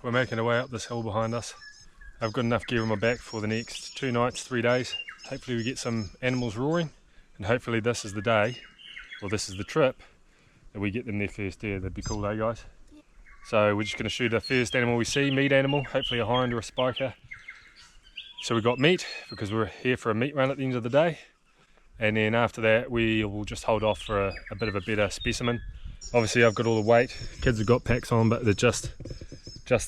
we're making our way up this hill behind us. I've got enough gear on my back for the next 2 nights, 3 days. Hopefully we get some animals roaring, and hopefully this is the day, or this is the trip, that we get them their first deer. That'd be cool, eh guys? So we're just going to shoot our first animal we see, meat animal, hopefully a hind or a spiker. So we got meat, because we're here for a meat run at the end of the day. And then after that we will just hold off for a bit of a better specimen. Obviously I've got all the weight, kids have got packs on, but they're just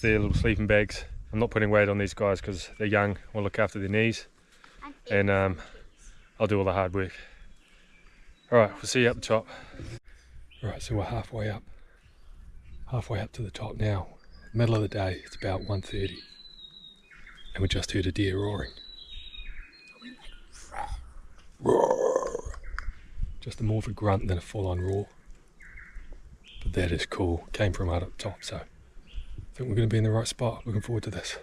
their little sleeping bags. I'm not putting weight on these guys because they're young. I'll look after their knees, and I'll do all the hard work. Alright, we'll see you up the top. Alright, so we're halfway up to the top now. Middle of the day, it's about 1:30, and we just heard a deer roaring. Roar. Just more of a grunt than a full-on roar. But that is cool. Came from right up top, so I think we're going to be in the right spot. Looking forward to this.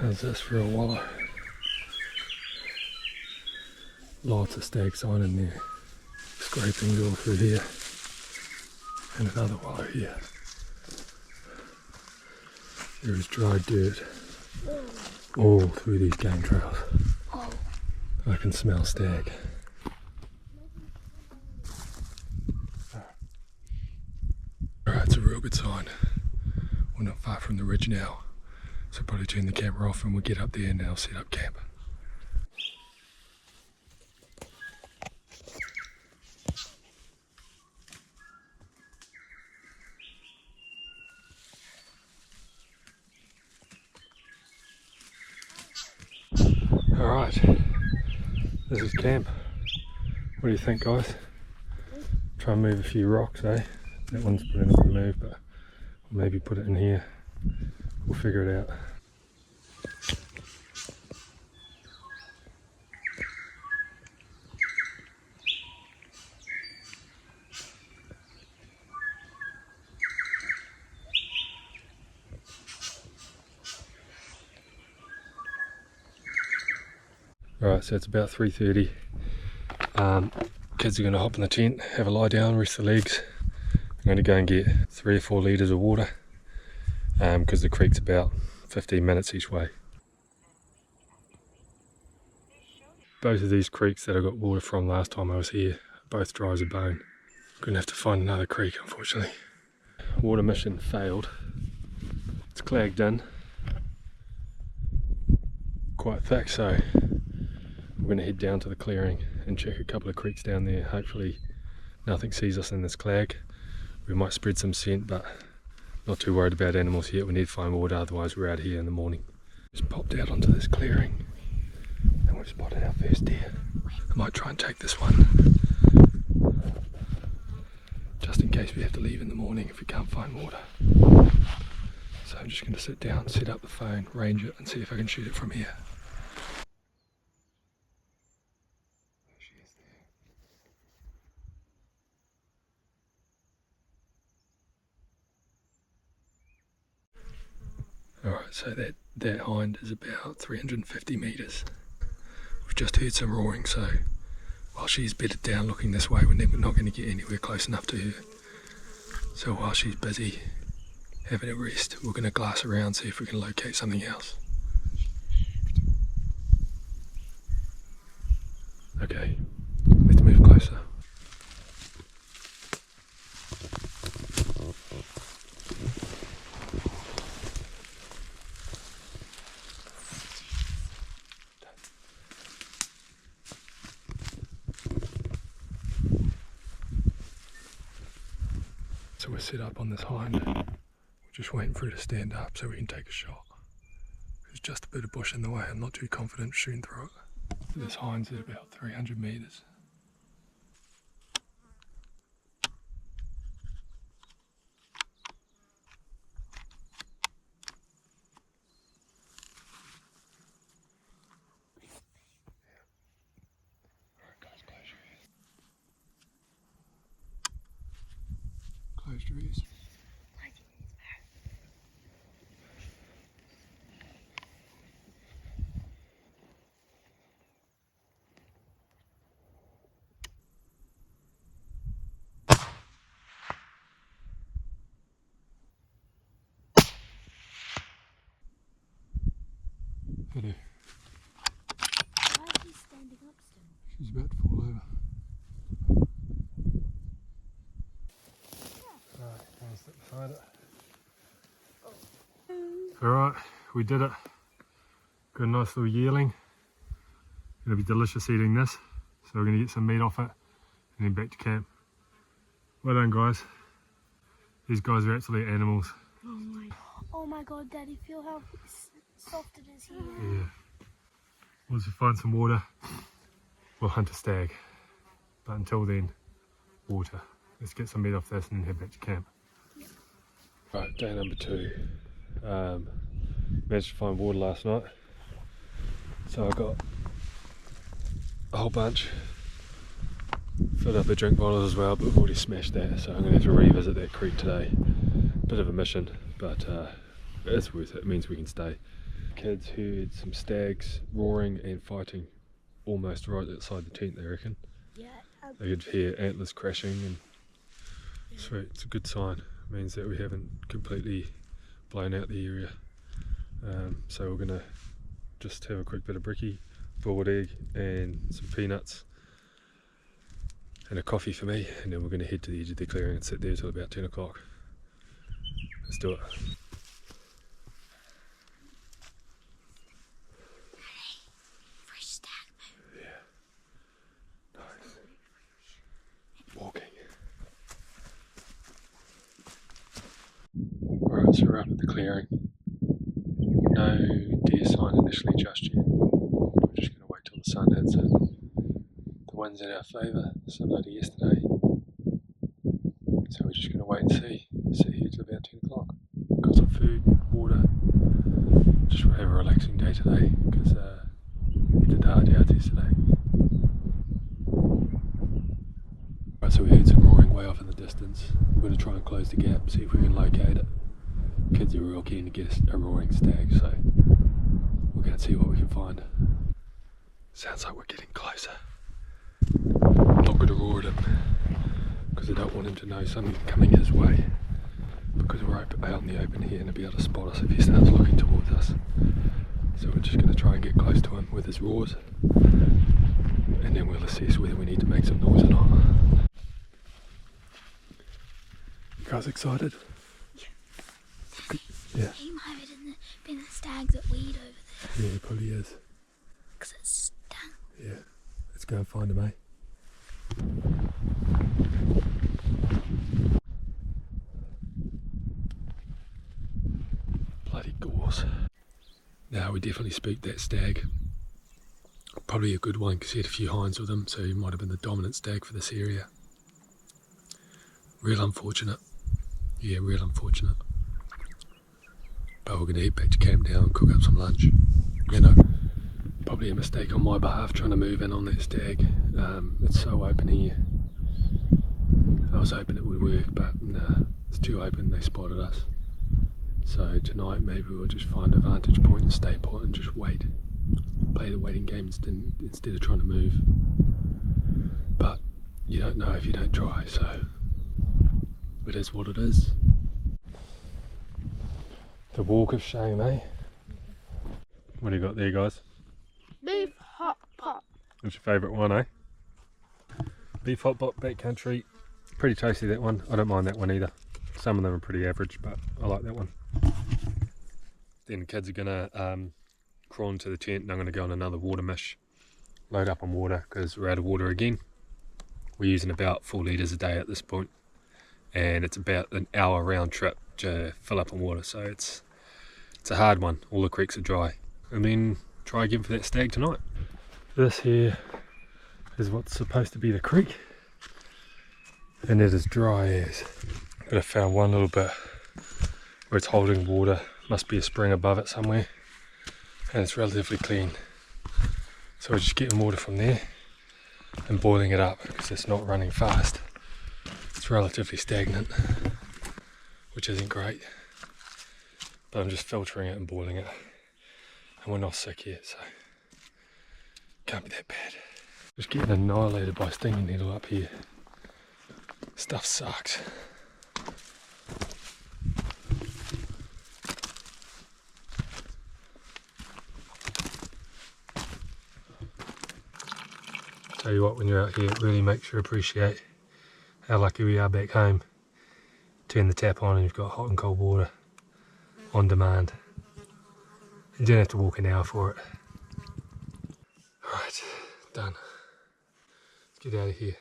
How's this for a wallow? Lots of stag sign in there. Scrapings all through here. And another wallow here. There is dry dirt all through these game trails. I can smell stag. Alright, it's a real good sign. We're not far from the ridge now, so I'll probably turn the camera off and we'll get up there and I'll set up camp. Alright, this is camp. What do you think, guys? Try and move a few rocks, eh? That one's putting up to move, but we'll maybe put it in here. We'll figure it out. Alright, so it's about 3:30. Kids are going to hop in the tent, have a lie down, rest the legs. I'm going to go and get 3 or 4 litres of water, because the creek's about 15 minutes each way. Both of these creeks that I got water from last time I was here, both dry as a bone. I'm going to have to find another creek, unfortunately. Water mission failed. It's clagged in. Quite thick, so we're going to head down to the clearing and check a couple of creeks down there. Hopefully nothing sees us in this clag. We might spread some scent, but not too worried about animals yet. We need to find water, otherwise we're out here in the morning. Just popped out onto this clearing and we've spotted our first deer. I might try and take this one, just in case we have to leave in the morning if we can't find water. So I'm just going to sit down, set up the phone, range it and see if I can shoot it from here. Alright, so that hind is about 350 metres. We've just heard some roaring, so while she's bedded down looking this way, we're not going to get anywhere close enough to her. So while she's busy having a rest, we're going to glass around, see if we can locate something else. Okay, let's move closer. So we're set up on this hind. We're just waiting for her to stand up so we can take a shot. There's just a bit of bush in the way. I'm not too confident shooting through it. This hind's at about 300 metres. Close your ears. Hello. Why is he standing up still? She's about to fall over. Alright, I'm gonna sit beside it. Alright, we did it. Got a nice little yearling. It'll be delicious eating this. So we're gonna get some meat off it and then back to camp. Well done, guys. These guys are absolute animals. Oh my god, Daddy, feel how soft it is here. Yeah. Once we find some water, we'll hunt a stag. But until then, water. Let's get some meat off this and then head back to camp. Yep. Right, day number 2. Managed to find water last night. So I got a whole bunch. Filled up a drink bottle as well, but we've already smashed that, so I'm going to have to revisit that creek today. Bit of a mission, but it's worth it. It means we can stay. Kids heard some stags roaring and fighting almost right outside the tent, they reckon. Yeah. They could hear antlers crashing, and so it's a good sign. It means that we haven't completely blown out the area. So we're going to just have a quick bit of brekkie, boiled egg and some peanuts and a coffee for me, and then we're going to head to the edge of the clearing and sit there till about 10 o'clock. Let's do it. Fresh stag. Yeah. Nice. Walking. Alright, so we're up at the clearing. No deer sign initially just yet. We're just going to wait till the sun hits it. The wind's in our favour, similar to yesterday. So we're just going to wait and see. Sit here till about 10 o'clock. Got some food, water. Just want to have a relaxing day today because we did the hard yards yesterday. Right, so we heard some roaring way off in the distance. We're going to try and close the gap, see if we can locate it. Kids are real keen to get a roaring stag, so we're going to see what we can find. Sounds like we're getting closer. I'm not going to roar at him because I don't want him to know something coming his way, because we're out in the open here and he'll be able to spot us if he starts looking towards us. So we're just going to try and get close to him with his roars, and then we'll assess whether we need to make some noise or not. You guys excited? Yeah. He might have been the stag that weed over there. Yeah, it probably is. Because it stunk. Yeah. Let's go and find him, eh? Bloody gorse. Now we definitely spooked that stag. Probably a good one because he had a few hinds with him, so he might have been the dominant stag for this area. Real unfortunate. Yeah, real unfortunate. But we're going to head back to camp now and cook up some lunch. You know, probably a mistake on my behalf trying to move in on that stag. It's so open here. I was hoping it would work, but nah, it's too open, they spotted us. So tonight maybe we'll just find a vantage point and stay put and just wait. Play the waiting game instead of trying to move. But you don't know if you don't try, so it is what it is. The walk of shame, eh? What do you got there, guys? Beef hot pot. What's your favourite one, eh? Beef hot pot, backcountry. Pretty tasty, that one. I don't mind that one either. Some of them are pretty average, but I like that one. Then the kids are going to crawl into the tent and I'm going to go on another water mish. Load up on water because we're out of water again. We're using about 4 litres a day at this point. And it's about an hour round trip to fill up on water, so it's a hard one. All the creeks are dry. And then try again for that stag tonight. This here is what's supposed to be the creek, and it is dry as. But I found one little bit where it's holding water. Must be a spring above it somewhere, and it's relatively clean. So we're just getting water from there and boiling it up because it's not running fast. It's relatively stagnant, which isn't great, but I'm just filtering it and boiling it, and we're not sick yet, so can't be that bad. Just getting annihilated by stinging nettle up here. Stuff sucks. Tell you what, when you're out here, it really makes you appreciate how lucky we are back home. Turn the tap on and you've got hot and cold water on demand. You don't have to walk an hour for it. Alright, done. Let's get out of here.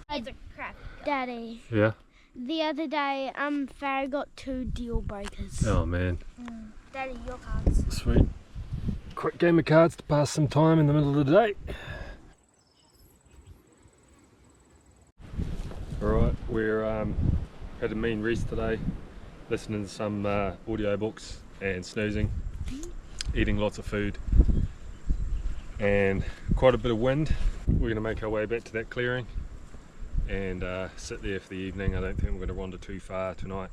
It's a crap. Daddy, Yeah? the other day, Farrah got 2 deal breakers. Oh man. Daddy, your cards. Sweet. Quick game of cards to pass some time in the middle of the day. Alright, we're had a mean rest today, listening to some audio books and snoozing, eating lots of food, and quite a bit of wind. We're going to make our way back to that clearing and sit there for the evening. I don't think we're going to wander too far tonight.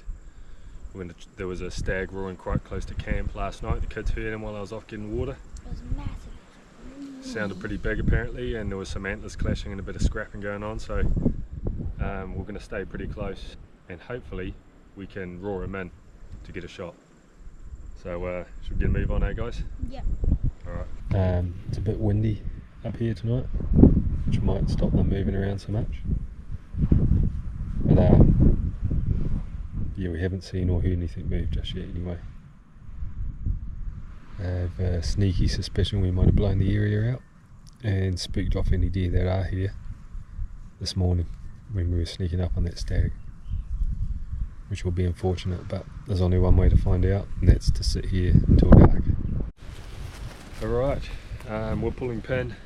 There was a stag roaring quite close to camp last night. The kids heard him while I was off getting water. It was massive. Sounded pretty big apparently, and there was some antlers clashing and a bit of scrapping going on, so we're going to stay pretty close and hopefully we can roar him in to get a shot. So should we get a move on, guys? Yep. Alright. It's a bit windy up here tonight, which might stop them moving around so much. But yeah, we haven't seen or heard anything move just yet anyway. I have a sneaky suspicion we might have blown the area out and spooked off any deer that are here this morning when we were sneaking up on that stag, which will be unfortunate, but there's only one way to find out, and that's to sit here until dark. Alright, we're pulling pin.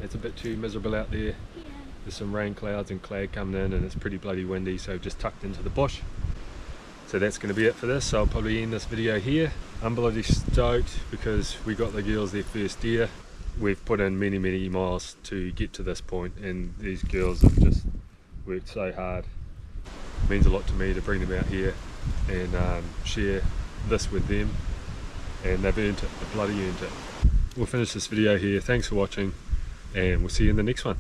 It's a bit too miserable out there. Yeah. There's some rain clouds and cloud coming in and it's pretty bloody windy, so just tucked into the bush. So that's going to be it for this, so I'll probably end this video here. I'm bloody stoked because we got the girls their first deer. We've put in many miles to get to this point, and these girls have just worked so hard. It means a lot to me to bring them out here and share this with them, and they've earned it, they've bloody earned it. We'll finish this video here. Thanks for watching and we'll see you in the next one.